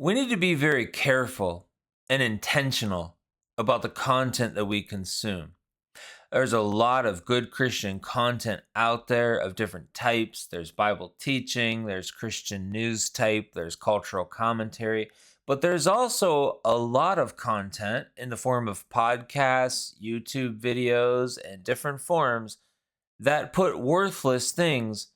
We need to be very careful and intentional about the content that we consume. There's a lot of good Christian content out there of different types. There's Bible teaching, there's Christian news type, there's cultural commentary, but there's also a lot of content in the form of podcasts, YouTube videos, and different forms that put worthless things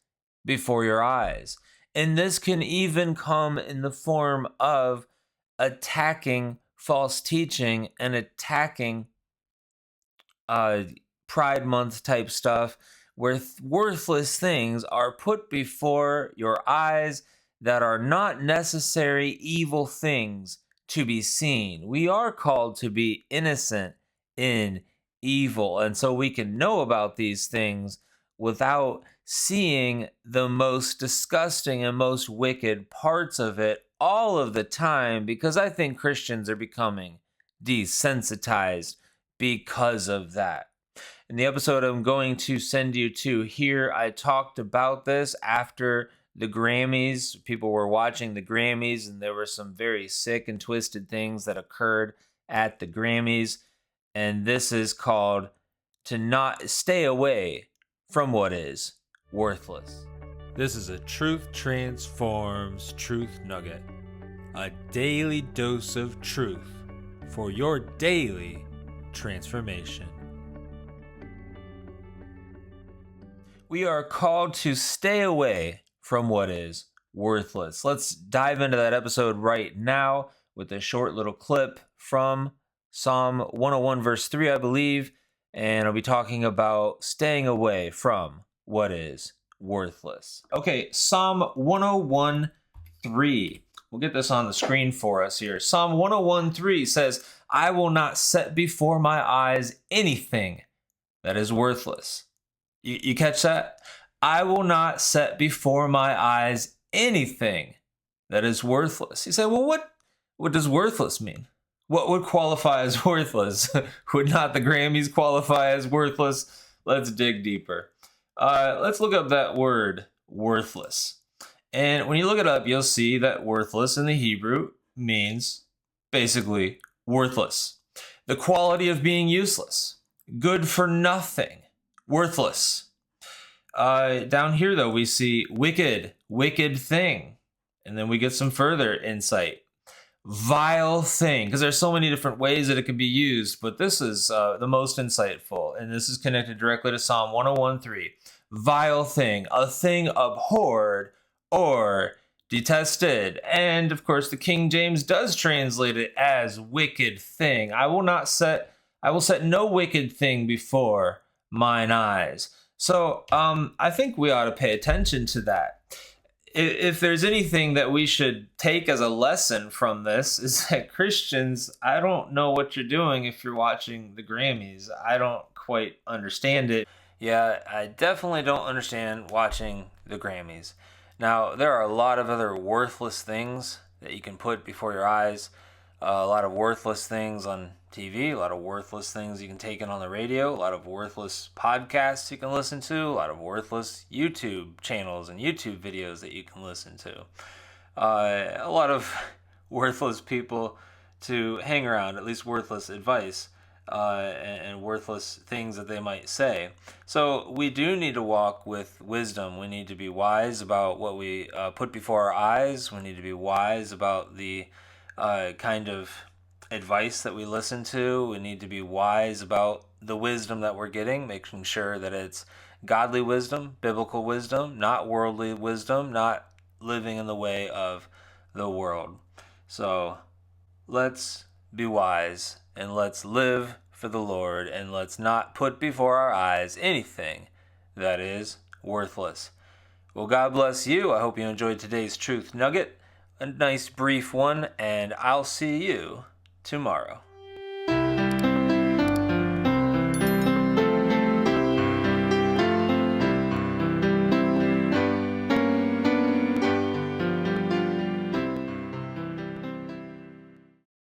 before your eyes. And this can even come in the form of attacking false teaching and attacking Pride Month type stuff, where worthless things are put before your eyes that are not necessary evil things to be seen. We are called to be innocent in evil, and so we can know about these things without seeing the most disgusting and most wicked parts of it all of the time, because I think Christians are becoming desensitized because of that. In the episode I'm going to send you to here, I talked about this after the Grammys. People were watching the Grammys, and there were some very sick and twisted things that occurred at the Grammys. And this is called To Not Stay Away from What Is Worthless. This is a Truth Transforms Truth Nugget, a daily dose of truth for your daily transformation. We are called to stay away from what is worthless. Let's dive into that episode right now with a short little clip from Psalm 101 verse 3, I believe, and I'll be talking about staying away from what is worthless. Okay, Psalm 101:3. We'll get this on the screen for us here. Psalm 101:3 says, I will not set before my eyes anything that is worthless. You catch that? I will not set before my eyes anything that is worthless. You say, well, what does worthless mean? What would qualify as worthless? Would not the Grammys qualify as worthless? Let's dig deeper. Let's look up that word, worthless. And when you look it up, you'll see that worthless in the Hebrew means basically worthless. The quality of being useless, good for nothing, worthless. Down here, though, we see wicked thing. And then we get some further insight. Vile thing, because there's so many different ways that it can be used, but this is the most insightful, and this is connected directly to Psalm 101:3. Vile thing, a thing abhorred or detested. And of course, the King James does translate it as wicked thing. I will set no wicked thing before mine eyes. So I think we ought to pay attention to that. If there's anything that we should take as a lesson from this, is that Christians, I don't know what you're doing if you're watching the Grammys. I don't quite understand it. Yeah, I definitely don't understand watching the Grammys. Now, there are a lot of other worthless things that you can put before your eyes. A lot of worthless things on TV, a lot of worthless things you can take in on the radio, a lot of worthless podcasts you can listen to, a lot of worthless YouTube channels and YouTube videos that you can listen to. A lot of worthless people to hang around, at least worthless advice and worthless things that they might say. So we do need to walk with wisdom. We need to be wise about what we put before our eyes. We need to be wise about the kind of advice that we listen to. We need to be wise about the wisdom that we're getting, making sure that it's godly wisdom, biblical wisdom, not worldly wisdom, not living in the way of the world. So let's be wise and let's live for the Lord, and let's not put before our eyes anything that is worthless. Well, God bless you. I hope you enjoyed today's Truth Nugget. A nice brief one, and I'll see you tomorrow.